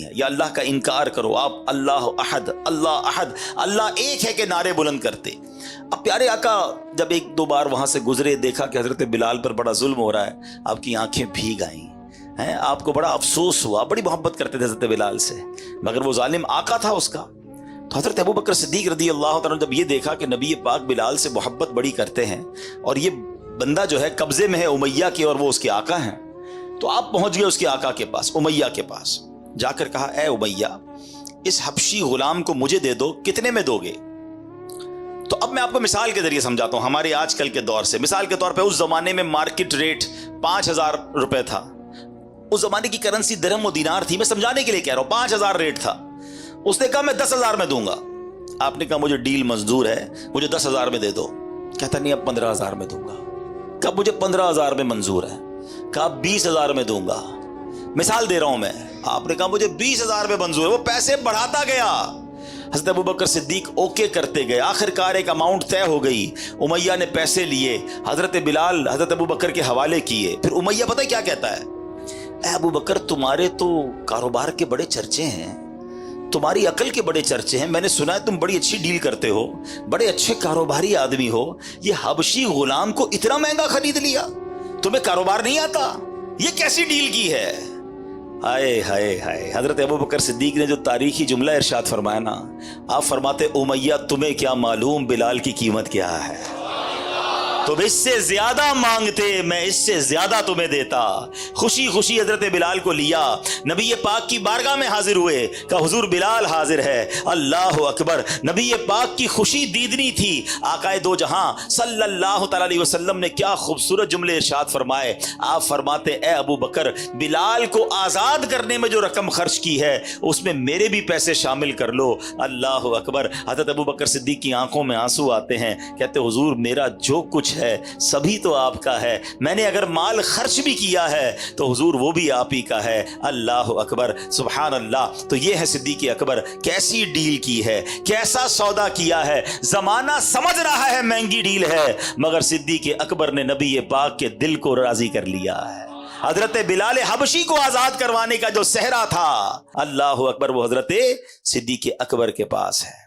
ہے یا اللہ کا انکار کرو، آپ اللہ احد اللہ احد اللہ ایک ہے کہ نعرے بلند کرتے۔ اب پیارے آقا جب ایک دو بار وہاں سے گزرے، دیکھا کہ حضرت بلال پر بڑا ظلم ہو رہا ہے، آپ کی آنکھیں بھیگ آئیں ہیں، آپ کو بڑا افسوس ہوا، بڑی محبت کرتے تھے حضرت بلال سے، مگر وہ ظالم آقا تھا اس کا۔ تو حضرت ابو بکر صدیق رضی اللہ تعالیٰ جب یہ دیکھا کہ نبی پاک بلال سے محبت بڑی کرتے ہیں اور یہ بندہ جو ہے قبضے میں ہے امیہ کے اور وہ اس کے آقا ہیں، تو آپ پہنچ گئے اس کے آقا کے پاس، امیہ کے پاس جا کر کہا اے امیہ اس حبشی غلام کو مجھے دے دو، کتنے میں دو گے؟ تو اب میں آپ کو مثال کے ذریعے سمجھاتا ہوں ہمارے آج کل کے دور سے۔ مثال کے طور پہ اس زمانے میں مارکیٹ ریٹ 5,000 روپے تھا، اس زمانے کی کرنسی درہم و دینار تھی، میں سمجھانے کے لیے کہہ رہا ہوں، 5,000 ریٹ تھا۔ اس نے کہا میں 10,000 میں دوں گا۔ آپ نے کہا مجھے ڈیل منظور ہے، مجھے 10,000 میں دے دو۔ کہتا نہیں اب 15,000 میں دوں گا۔ کہا مجھے 15,000 میں منظور ہے۔ کہا 20,000 میں دوں گا۔ مثال دے رہا ہوں میں۔ آپ نے کہا مجھے 20,000 میں منظور ہے۔ وہ پیسے بڑھاتا گیا، حضرت ابو بکر صدیق اوکے کرتے گئے، آخر کار ایک اماؤنٹ طے ہو گئی۔ امیہ نے پیسے لیے، حضرت بلال حضرت ابو بکر کے حوالے کیے۔ پھر امیہ پتہ کیا کہتا ہے؟ اے ابو بکر تمہارے تو کاروبار کے بڑے چرچے ہیں، تمہاری عقل کے بڑے چرچے ہیں، میں نے سنا ہے تم بڑی اچھی ڈیل کرتے ہو، بڑے اچھے کاروباری آدمی ہو، یہ حبشی غلام کو اتنا مہنگا خرید لیا، تمہیں کاروبار نہیں آتا، یہ کیسی ڈیل کی ہے؟ ہائے ہائے ہائے۔ حضرت ابو بکر صدیق نے جو تاریخی جملہ ارشاد فرمایا نا، آپ فرماتے امیہ تمہیں کیا معلوم بلال کی قیمت کیا ہے، تم اس سے زیادہ مانگتے میں اس سے زیادہ تمہیں دیتا۔ خوشی خوشی حضرت بلال کو لیا، نبی پاک کی بارگاہ میں حاضر ہوئے، کہا حضور بلال حاضر ہے۔ اللہ اکبر، نبی پاک کی خوشی دیدنی تھی۔ آقائے دو جہاں صلی اللہ تعالی علیہ وسلم نے کیا خوبصورت جملے ارشاد فرمائے۔ آپ فرماتے اے ابو بکر بلال کو آزاد کرنے میں جو رقم خرچ کی ہے اس میں میرے بھی پیسے شامل کر لو۔ اللہ اکبر۔ حضرت ابو بکر صدیق کی آنکھوں میں آنسو آتے ہیں، کہتے حضور میرا جو کچھ ہے سبھی تو آپ کا ہے، میں نے اگر مال خرچ بھی کیا ہے تو حضور وہ بھی آپ ہی کا ہے۔ اللہ اکبر، سبحان اللہ۔ تو یہ ہے صدیق اکبر، کیسی ڈیل کی ہے، کیسا سودا کیا ہے۔ زمانہ سمجھ رہا ہے مہنگی ڈیل ہے، مگر صدیق اکبر نے نبی پاک کے دل کو راضی کر لیا ہے۔ حضرت بلال حبشی کو آزاد کروانے کا جو صحرا تھا، اللہ اکبر، وہ حضرت صدیق اکبر کے پاس ہے۔